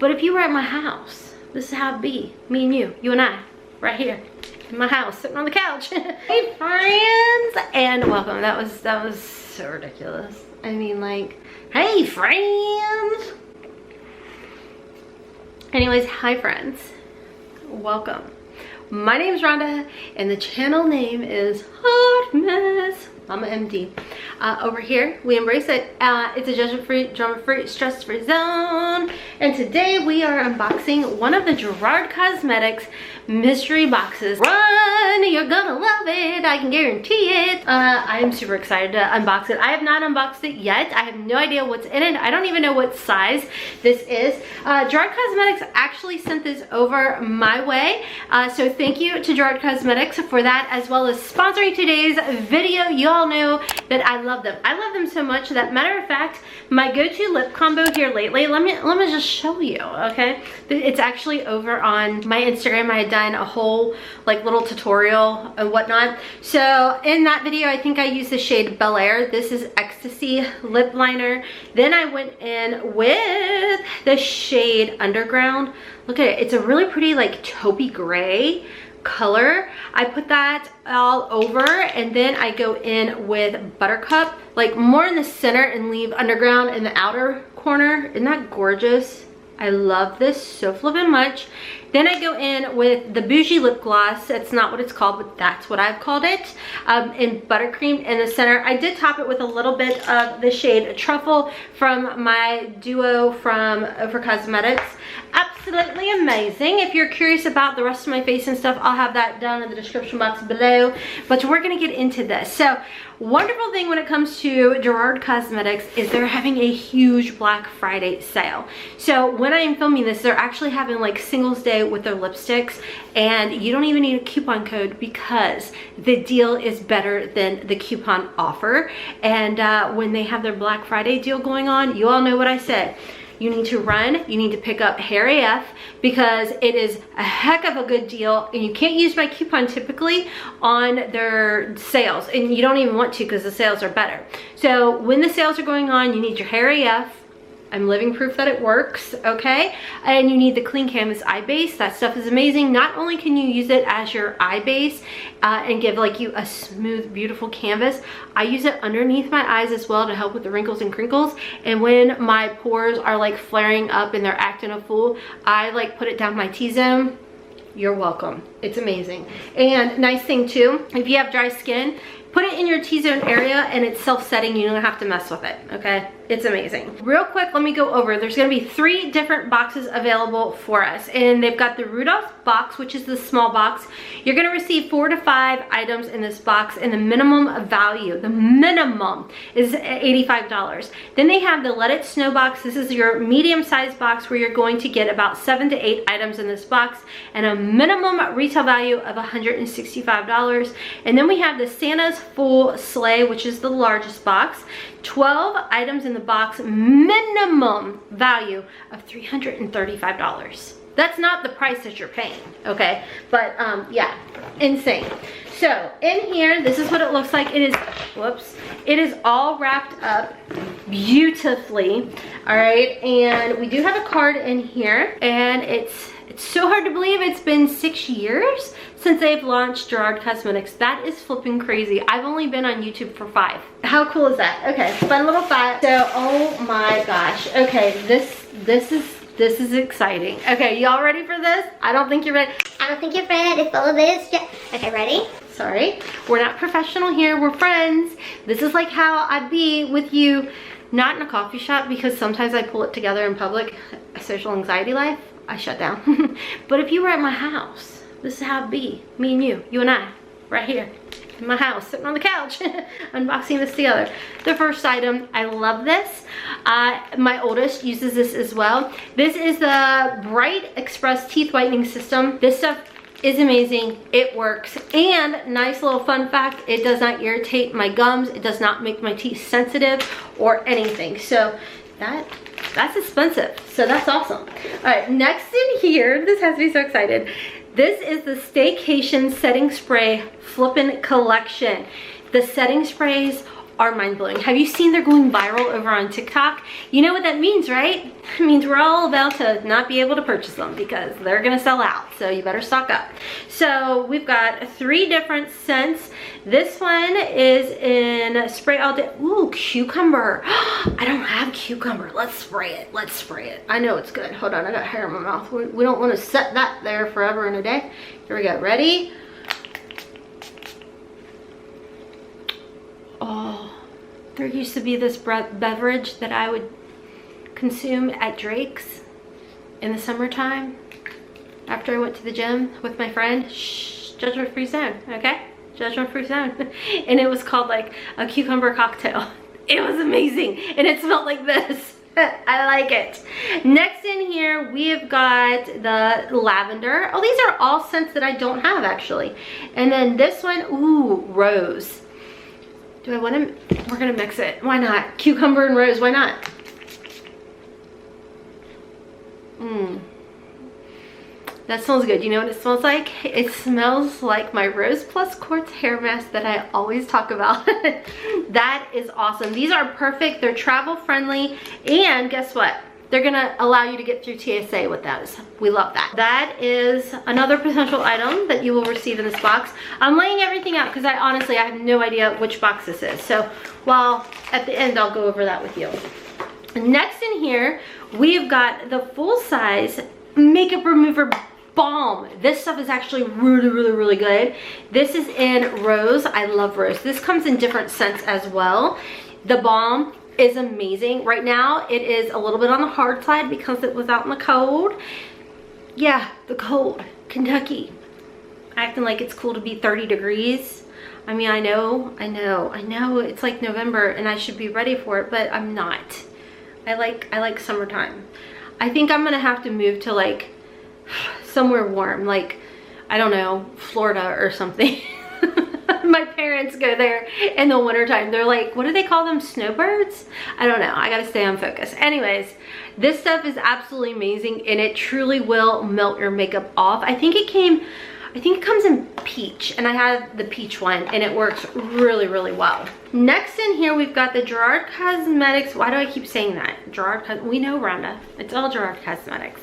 But if you were at my house, this is how it'd be. Me and you and I, right here in my house, sitting on the couch. Hey friends, and welcome. That was so ridiculous. I mean, like, hey friends. Anyways, hi friends, welcome. My name is Rhonda and the channel name is Hotmess Momma MD. Over here, we embrace it. It's a judgment-free, drama-free, stress-free zone. And today we are unboxing one of the Gerard Cosmetics mystery boxes. Run, you're gonna love it, I can guarantee it. I'm super excited to unbox it. I have not unboxed it yet. I have no idea what's in it. I don't even know what size this is. Gerard Cosmetics actually sent this over my way. So thank you to Gerard Cosmetics for that, as well as sponsoring today's video. You all know that I love them. I love them so much that, matter of fact, my go-to lip combo here lately, let me just show you, okay? It's actually over on my Instagram. I had done a whole like little tutorial and whatnot. So in that video, I think I used the shade Bel Air. This is Ecstasy lip liner. Then I went in with the shade Underground. Look at it. It's a really pretty like taupey gray color. I put that all over, and then I go in with Buttercup, like more in the center, and leave Underground in the outer corner. Isn't that gorgeous? I love this so flippin' much. Then I go in with the Bougie lip gloss. That's not what it's called, but that's what I've called it. In Buttercream in the center. I did top it with a little bit of the shade Truffle from my duo from OFRA Cosmetics. Absolutely amazing. If you're curious about the rest of my face and stuff, I'll have that down in the description box below. But we're gonna get into this. So, wonderful thing when it comes to Gerard Cosmetics is they're having a huge Black Friday sale. So when I am filming this, they're actually having like Singles Day with their lipsticks, and you don't even need a coupon code because the deal is better than the coupon offer. And when they have their Black Friday deal going on, you all know what I said. You need to run, you need to pick up Hair AF because it is a heck of a good deal, and you can't use my coupon typically on their sales, and you don't even want to because the sales are better. So when the sales are going on, you need your Hair AF. I'm living proof that it works, okay? And you need the Clean Canvas Eye Base. That stuff is amazing. Not only can you use it as your eye base and give like you a smooth, beautiful canvas, I use it underneath my eyes as well to help with the wrinkles and crinkles. And when my pores are like flaring up and they're acting a fool, I like put it down my T-zone. You're welcome. It's amazing. And nice thing too, if you have dry skin, put it in your T-zone area and it's self-setting. You don't have to mess with it, okay? It's amazing. Real quick, let me go over. There's gonna be 3 different boxes available for us. And they've got the Rudolph box, which is the small box. You're gonna receive 4 to 5 items in this box, and the minimum value, the minimum, is $85. Then they have the Let It Snow box. This is your medium-sized box where you're going to get about 7 to 8 items in this box, and a minimum retail value of $165. And then we have the Santa's Full Sleigh, which is the largest box. 12 items in the box, minimum value of $335. That's not the price that you're paying, okay? But yeah, insane. So in here, this is what it looks like. It is, whoops, it is all wrapped up beautifully, all right? And we do have a card in here, and it's so hard to believe it's been 6 years since they've launched Gerard Cosmetics. That is flipping crazy. I've only been on YouTube for 5. How cool is that? Okay, fun little fact. So, oh my gosh. Okay, this is exciting. Okay, y'all ready for this? I don't think you're ready. I don't think you're ready for this yet. Okay, ready? Sorry, we're not professional here. We're friends. This is like how I'd be with you, not in a coffee shop, because sometimes I pull it together in public. A social anxiety life, I shut down. But if you were at my house, this is how it'd be. Me and you and I, right here in my house, sitting on the couch, unboxing this together. The first item, I love this. My oldest uses this as well. This is the Bright Express Teeth Whitening System. This stuff is amazing. It works. And nice little fun fact, it does not irritate my gums. It does not make my teeth sensitive or anything. So that's expensive. So that's awesome. All right, next in here, this has me so excited. This is the Staycation Setting Spray Flippin' Collection. The setting sprays are mind-blowing. Have you seen they're going viral over on TikTok? You know what that means, right? It means we're all about to not be able to purchase them because they're gonna sell out. So you better stock up. So we've got 3 different scents. This one is in spray all day. Ooh, cucumber. I don't have cucumber. Let's spray it. Let's spray it. I know it's good. Hold on, I got hair in my mouth. We don't want to set that there forever and a day. Here we go. Ready? Oh, there used to be this beverage that I would consume at Drake's in the summertime after I went to the gym with my friend. Shh, judgment free zone, okay? Judgment free zone. And it was called like a cucumber cocktail. It was amazing and it smelled like this. I like it. Next in here we have got the lavender. Oh, these are all scents that I don't have actually. And then this one, ooh, rose. Do I want to, we're gonna mix it. Why not? Cucumber and rose, why not? That smells good. You know what it smells like? It smells like my Rose Plus Quartz hair mask that I always talk about. That is awesome. These are perfect. They're travel friendly. And guess what? They're gonna allow you to get through TSA with those. We love that. That is another potential item that you will receive in this box. I'm laying everything out because I have no idea which box this is. So while at the end, I'll go over that with you. Next in here, we've got the full size makeup remover balm. This stuff is actually really good. This is in rose. I love rose. This comes in different scents as well. The balm is amazing. Right now it is a little bit on the hard side because it was out in the cold. Yeah, the cold. Kentucky. Acting like it's cool to be 30 degrees. I mean, I know it's like November and I should be ready for it, but I'm not. I like summertime. I think I'm gonna have to move to like somewhere warm, like, I don't know, Florida or something. My parents go there in the wintertime. They're like, what do they call them? Snowbirds? I don't know. I gotta stay on focus. Anyways, this stuff is absolutely amazing and it truly will melt your makeup off. I think it comes in peach and I have the peach one and it works really well. Next in here we've got the Gerard Cosmetics. Why do I keep saying that? We know Rhonda. It's all Gerard Cosmetics.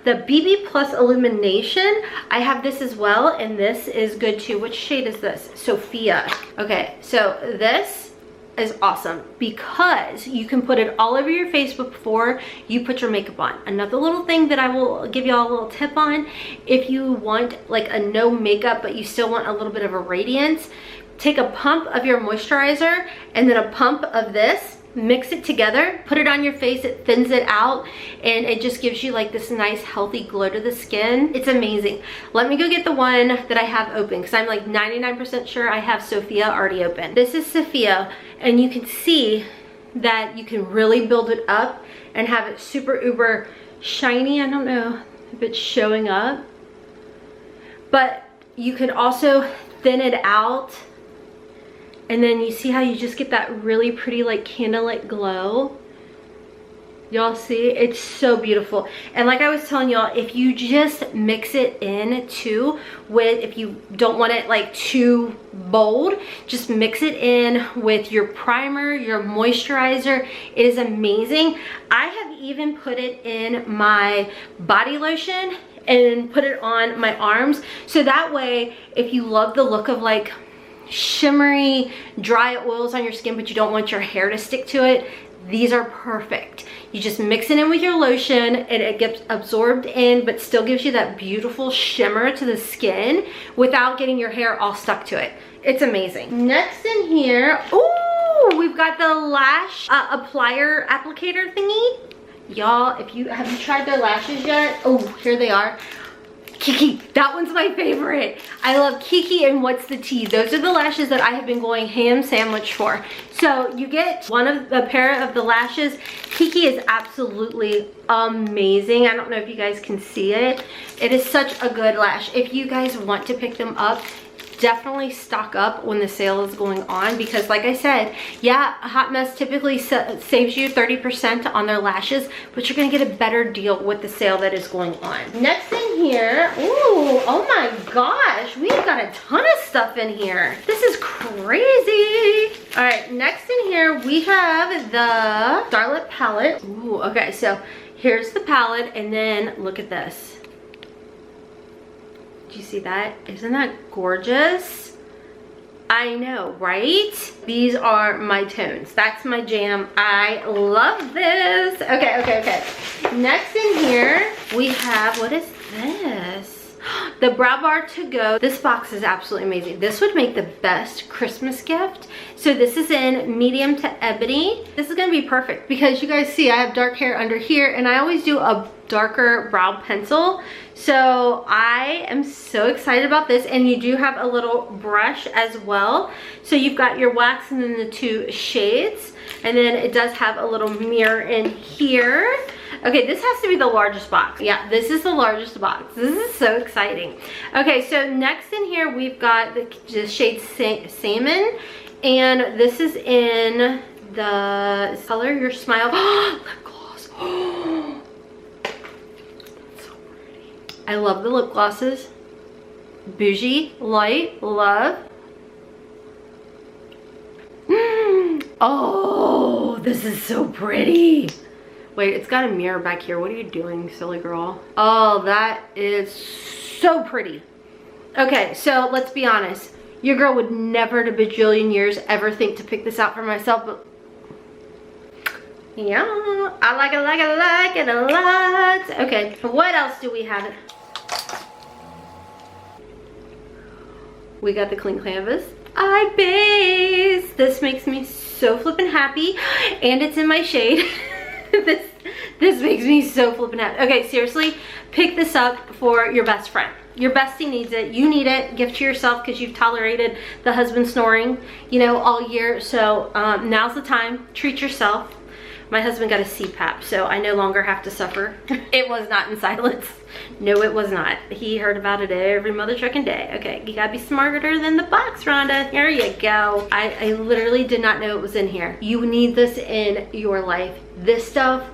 The BB Plus Illumination. I have this as well and this is good too. Which shade is this? Sophia. Okay, so this is awesome because you can put it all over your face before you put your makeup on. Another little thing that I will give you all a little tip on, if you want like a no makeup but you still want a little bit of a radiance, take a pump of your moisturizer and then a pump of this, mix it together, put it on your face, it thins it out and it just gives you like this nice healthy glow to the skin. It's amazing. Let me go get the one that I have open because I'm like 99% sure I have Sophia already open. This is Sophia and you can see that you can really build it up and have it super uber shiny. I don't know if it's showing up, but you can also thin it out. And then you see how you just get that really pretty like candlelit glow. Y'all see? It's so beautiful. And like I was telling y'all, if you just mix it in too with, if you don't want it like too bold, just mix it in with your primer, your moisturizer. It is amazing. I have even put it in my body lotion and put it on my arms. So that way, if you love the look of like shimmery dry oils on your skin but you don't want your hair to stick to it, these are perfect. You just mix it in with your lotion and it gets absorbed in but still gives you that beautiful shimmer to the skin without getting your hair all stuck to it. It's amazing. Next in here, ooh, we've got the lash applier applicator thingy. Y'all, have you tried their lashes yet? Oh, here they are. Kiki, that one's my favorite. I love Kiki and What's the Tea. Those are the lashes that I have been going ham sandwich for. So you get a pair of the lashes. Kiki is absolutely amazing. I don't know if you guys can see it. It is such a good lash. If you guys want to pick them up, definitely stock up when the sale is going on because like I said, yeah, Hot Mess typically saves you 30% on their lashes, but you're gonna get a better deal with the sale that is going on. Next in here, ooh, oh my gosh, we've got a ton of stuff in here. This is crazy. All right, next in here we have the Starlit palette. Ooh, okay, so here's the palette, and then look at this. Do you see that? Isn't that gorgeous? I know, right? These are my tones. That's my jam. I love this. Okay. Next in here, we have, what is this? The Brow Bar to Go. This box is absolutely amazing. This would make the best Christmas gift. So this is in medium to ebony. This is gonna be perfect because you guys see I have dark hair under here, and I always do a darker brow pencil. So I am so excited about this, and you do have a little brush as well. So you've got your wax and then the 2 shades, and then it does have a little mirror in here. Okay, this has to be the largest box. Yeah, this is the largest box. This is so exciting. Okay, so next in here we've got the shade Salmon, and this is in the Color Your Smile lip gloss. So pretty. I love the lip glosses. Bougie, light, love. Oh, this is so pretty. Wait, it's got a mirror back here. What are you doing, silly girl? Oh, that is so pretty. Okay, so let's be honest. Your girl would never in a bajillion years ever think to pick this out for myself, but yeah, I like it a lot. Okay, what else do we have? We got the Clean Canvas Eye Base. This makes me so flippin' happy, and it's in my shade. This makes me so flippin' happy. Okay, seriously, pick this up for your best friend. Your bestie needs it. You need it. Gift to yourself because you've tolerated the husband snoring, you know, all year. So now's the time. Treat yourself. My husband got a CPAP, so I no longer have to suffer. It was not in silence. No, it was not. He heard about it every mother trucking day. Okay, you gotta be smarter than the box, Rhonda. Here you go. I literally did not know it was in here. You need this in your life. This stuff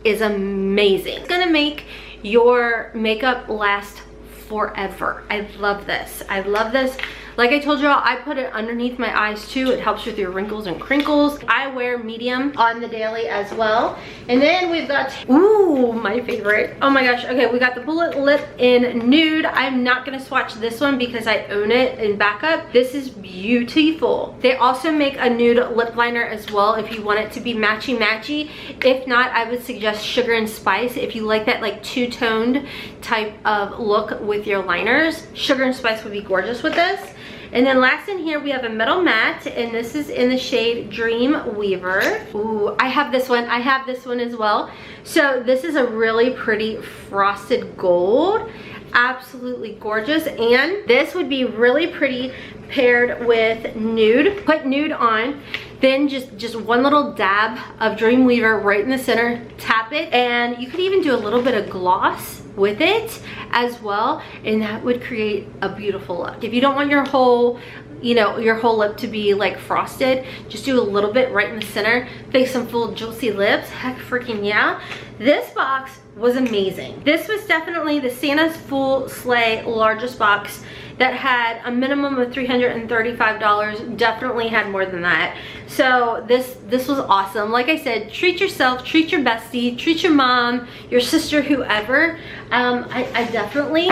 is amazing. It's gonna make your makeup last forever. I love this. I love this. Like I told y'all, I put it underneath my eyes too. It helps with your wrinkles and crinkles. I wear medium on the daily as well. And then we've got, ooh, my favorite. Oh my gosh, okay, we got the Bullet Lip in Nude. I'm not gonna swatch this one because I own it in backup. This is beautiful. They also make a nude lip liner as well if you want it to be matchy-matchy. If not, I would suggest Sugar and Spice. If you like that like two-toned type of look with your liners, Sugar and Spice would be gorgeous with this. And then last in here we have a metal matte, and this is in the shade Dream Weaver. Ooh, I have this one. I have this one as well. So this is a really pretty frosted gold. Absolutely gorgeous, and this would be really pretty paired with nude. Put nude on, then just one little dab of Dream Weaver right in the center, tap it, and you could even do a little bit of gloss with it as well, and that would create a beautiful look. If you don't want your whole, you know, your whole lip to be like frosted, just do a little bit right in the center, fake some full juicy lips. Heck freaking yeah. This box was amazing. This was definitely the Santa's Full Sleigh largest box that had a minimum of $335, definitely had more than that. So this was awesome. Like I said, treat yourself, treat your bestie, treat your mom, your sister, whoever. I'm definitely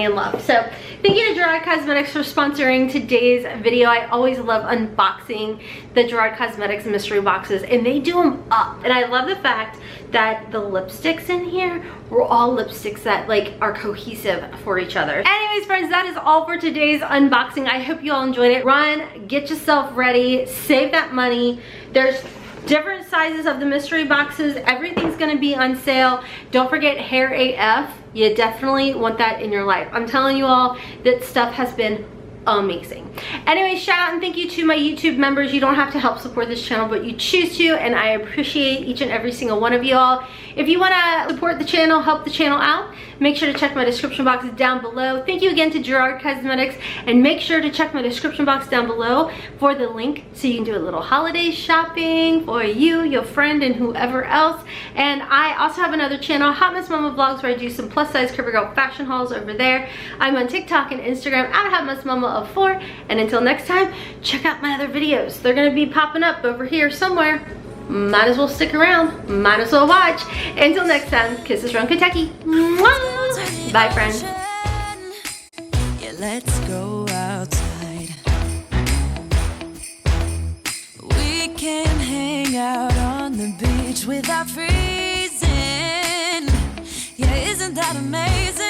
in love. So thank you to Gerard Cosmetics for sponsoring today's video. I always love unboxing the Gerard Cosmetics mystery boxes, and they do them up. And I love the fact that the lipsticks in here were all lipsticks that like are cohesive for each other. Anyways, friends, that is all for today's unboxing. I hope you all enjoyed it. Run, get yourself ready, save that money. There's different sizes of the mystery boxes. Everything's gonna be on sale. Don't forget Hair AF. You definitely want that in your life. I'm telling you all, that stuff has been amazing. Anyway, shout out and thank you to my YouTube members. You don't have to help support this channel, but you choose to, and I appreciate each and every single one of you all. If you want to support the channel, help the channel out, make sure to check my description box down below. Thank you again to Gerard Cosmetics, and make sure to check my description box down below for the link so you can do a little holiday shopping for you, your friend, and whoever else. And I also have another channel, Hotmess Momma Vlogs, where I do some plus size CoverGirl fashion hauls over there. I'm on TikTok and Instagram at hotmessmomma04. And until next time, check out my other videos. They're gonna be popping up over here somewhere. Might as well stick around, might as well watch. Until next time, kisses from Kentucky. Mwah! Bye, friends. Yeah, let's go outside. We can hang out on the beach without freezing. Yeah, isn't that amazing?